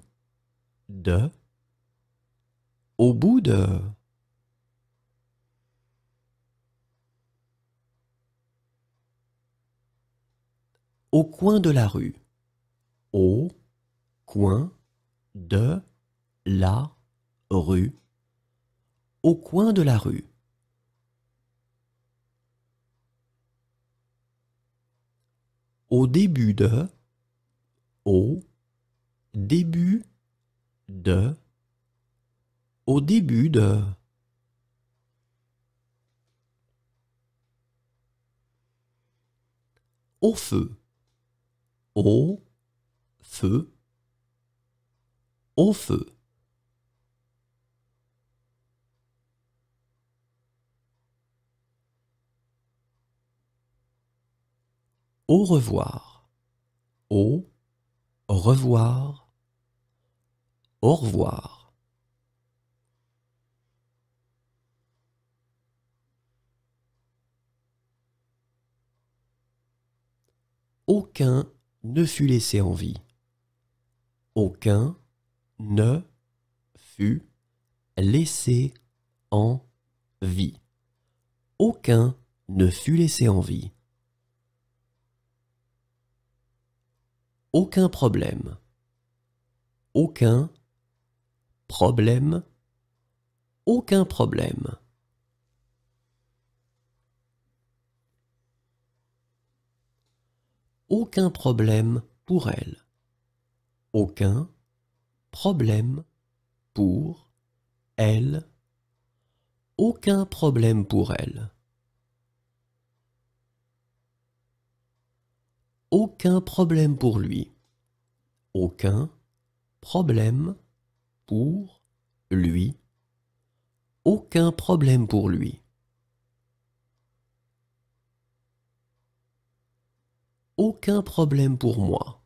de. Au bout de. Au coin de la rue. Au coin de la rue. Au coin de la rue. Au début de. Au début de. Au début de. Au feu. Au feu. Au feu. Au revoir. Au revoir. Au revoir. Aucun ne fut laissé en vie. Aucun ne fut laissé en vie. Aucun ne fut laissé en vie. Aucun problème. Aucun problème. Aucun problème. Aucun problème pour elle. Aucun problème pour elle. Aucun problème pour elle. Aucun problème pour lui. aucun problème pour lui. Aucun problème pour lui. Aucun problème pour moi.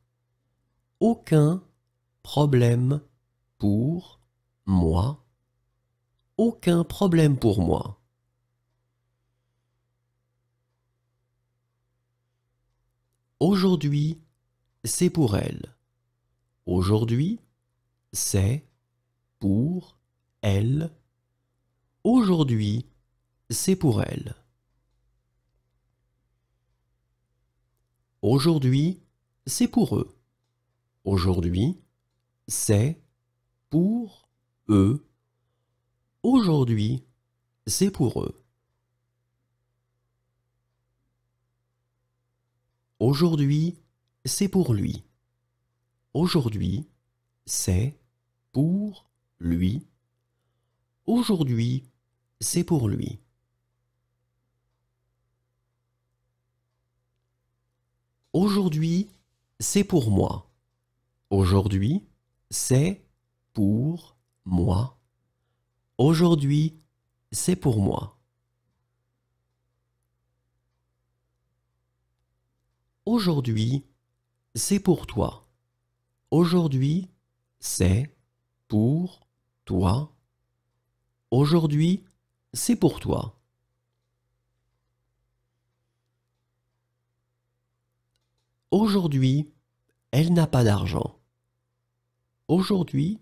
Aucun problème pour moi. Aucun problème pour moi. Aujourd'hui, c'est pour elle. Aujourd'hui, c'est pour elle. Aujourd'hui, c'est pour elle. Aujourd'hui, c'est pour eux. Aujourd'hui, c'est pour eux. Aujourd'hui, c'est pour eux. Aujourd'hui, c'est pour lui. Aujourd'hui, c'est pour lui. Aujourd'hui, c'est pour lui. Aujourd'hui, c'est pour moi. Aujourd'hui, c'est pour moi. Aujourd'hui, c'est pour moi. Aujourd'hui, c'est pour toi. Aujourd'hui, c'est pour toi. Aujourd'hui, c'est pour toi. Aujourd'hui, elle n'a pas d'argent. Aujourd'hui,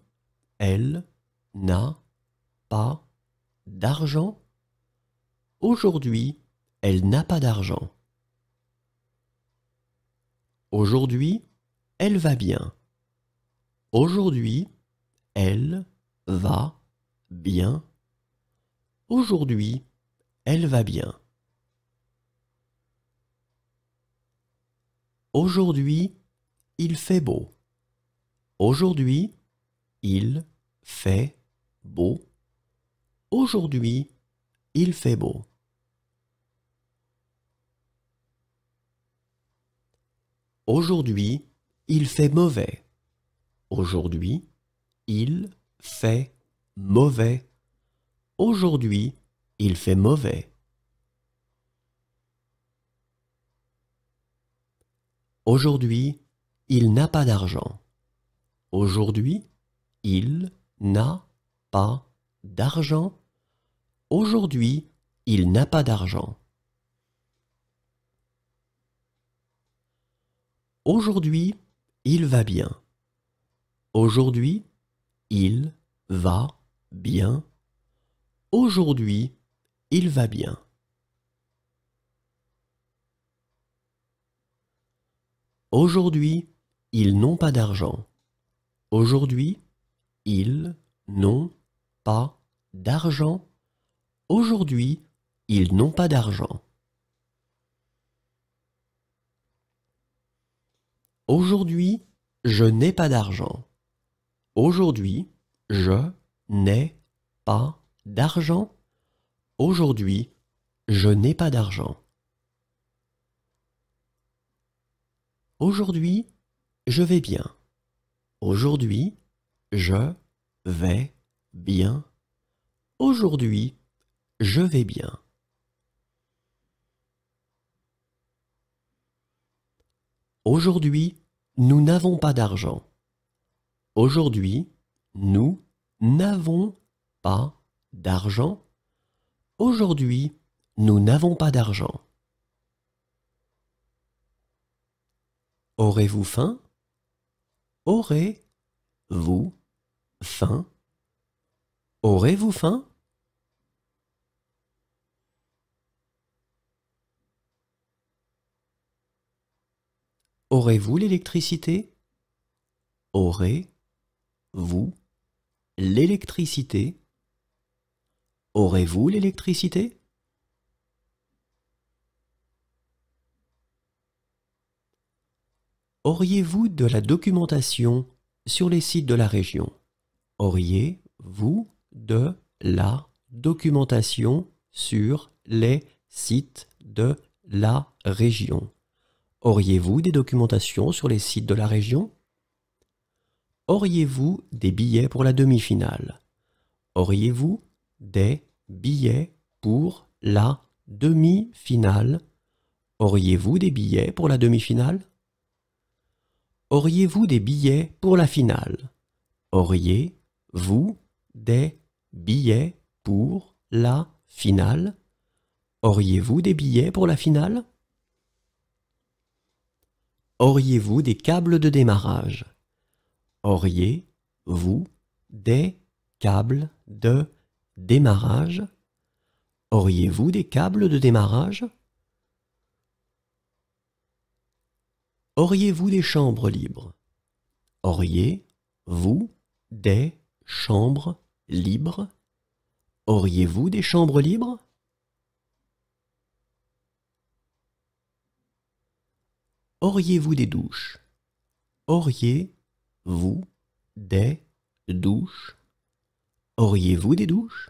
elle n'a pas d'argent. Aujourd'hui, elle n'a pas d'argent. Aujourd'hui, elle va bien. Aujourd'hui, elle va bien. Aujourd'hui, elle va bien. Aujourd'hui, il fait beau. Aujourd'hui, il fait beau. Aujourd'hui, il fait beau. Aujourd'hui, il fait mauvais. Aujourd'hui, il fait mauvais. Aujourd'hui, il fait mauvais. Aujourd'hui, il n'a pas d'argent. Aujourd'hui, il n'a pas d'argent. Aujourd'hui, il n'a pas d'argent. Aujourd'hui, il va bien. Aujourd'hui, il va bien. Aujourd'hui, il va bien. Aujourd'hui, ils n'ont pas d'argent. Aujourd'hui, ils n'ont pas d'argent. Aujourd'hui, ils n'ont pas d'argent. Aujourd'hui, je n'ai pas d'argent. Aujourd'hui, je n'ai pas d'argent. Aujourd'hui, je n'ai pas d'argent. Aujourd'hui, je vais bien. Aujourd'hui, je vais bien. Aujourd'hui, je vais bien. Aujourd'hui, nous n'avons pas d'argent. Aujourd'hui, nous n'avons pas d'argent. Aujourd'hui, nous n'avons pas d'argent. Aurez-vous faim? Aurez-vous faim? Aurez-vous faim? Aurez-vous l'électricité? Aurez-vous l'électricité? Aurez-vous l'électricité? Auriez-vous de la documentation sur les sites de la région? Auriez-vous de la documentation sur les sites de la région? Auriez-vous des documentations sur les sites de la région? Auriez-vous des billets pour la demi-finale? Auriez-vous des billets pour la demi-finale? Auriez-vous des billets pour la demi-finale? Auriez-vous des billets pour la finale? Auriez-vous des billets pour la finale? Auriez-vous des billets pour la finale? Auriez-vous des câbles de démarrage? Auriez-vous des câbles de démarrage? Auriez-vous des câbles de démarrage? Auriez-vous des chambres libres? Auriez-vous des chambres libres? Auriez-vous des chambres libres? Auriez-vous des douches? Auriez-vous des douches? Auriez-vous des douches?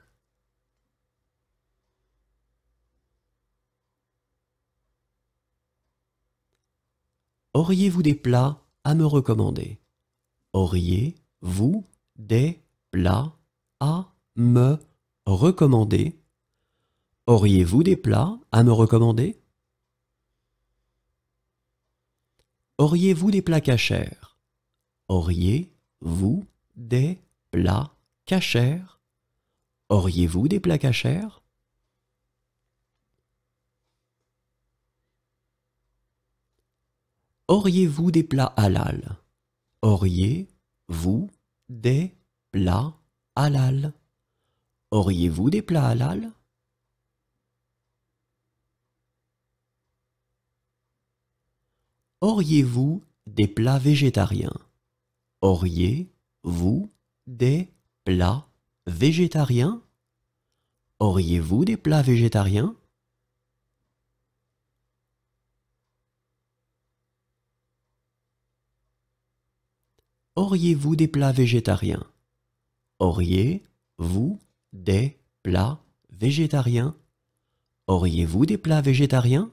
Auriez-vous des plats à me recommander? Auriez-vous des plats à me recommander? Auriez-vous des plats à me recommander? Auriez-vous des plats cachers? Auriez-vous des plats cachers? Auriez-vous des plats cachers? Auriez-vous des plats halal? Auriez-vous des plats halal? Auriez-vous des plats halal? Auriez-vous des plats végétariens? Auriez-vous des plats végétariens? Auriez-vous des plats végétariens? Auriez-vous des plats végétariens? Auriez-vous des plats végétariens? Auriez-vous des plats végétariens?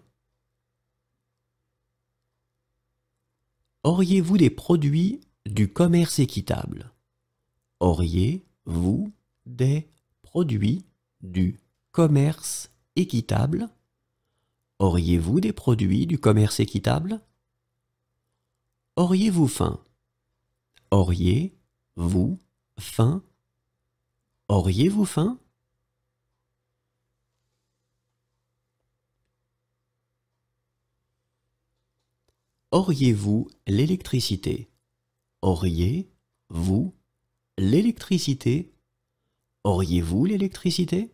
Auriez-vous des produits du commerce équitable? Auriez-vous des produits du commerce équitable? Auriez-vous des produits du commerce équitable? Auriez-vous faim? Auriez-vous faim? Auriez-vous faim? Auriez-vous l'électricité? Auriez-vous l'électricité? Auriez-vous l'électricité?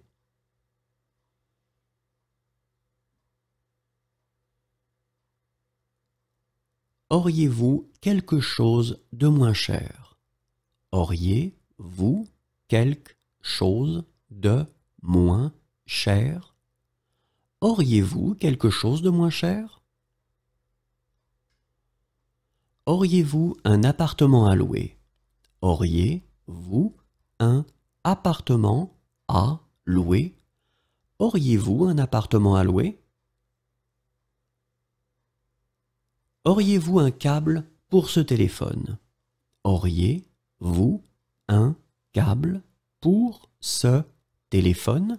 Auriez-vous quelque chose de moins cher? Auriez-vous quelque chose de moins cher? Auriez-vous quelque chose de moins cher? Auriez-vous un appartement à louer? Auriez-vous un appartement à louer? Auriez-vous un appartement à louer? Auriez-vous un câble pour ce téléphone? Auriez-vous un câble pour ce téléphone?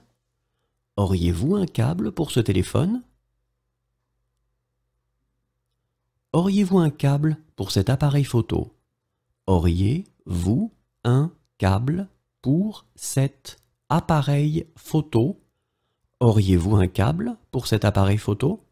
Auriez-vous un câble pour ce téléphone? Auriez-vous un câble pour cet appareil photo? Auriez-vous un câble pour cet appareil photo? Auriez-vous un câble pour cet appareil photo?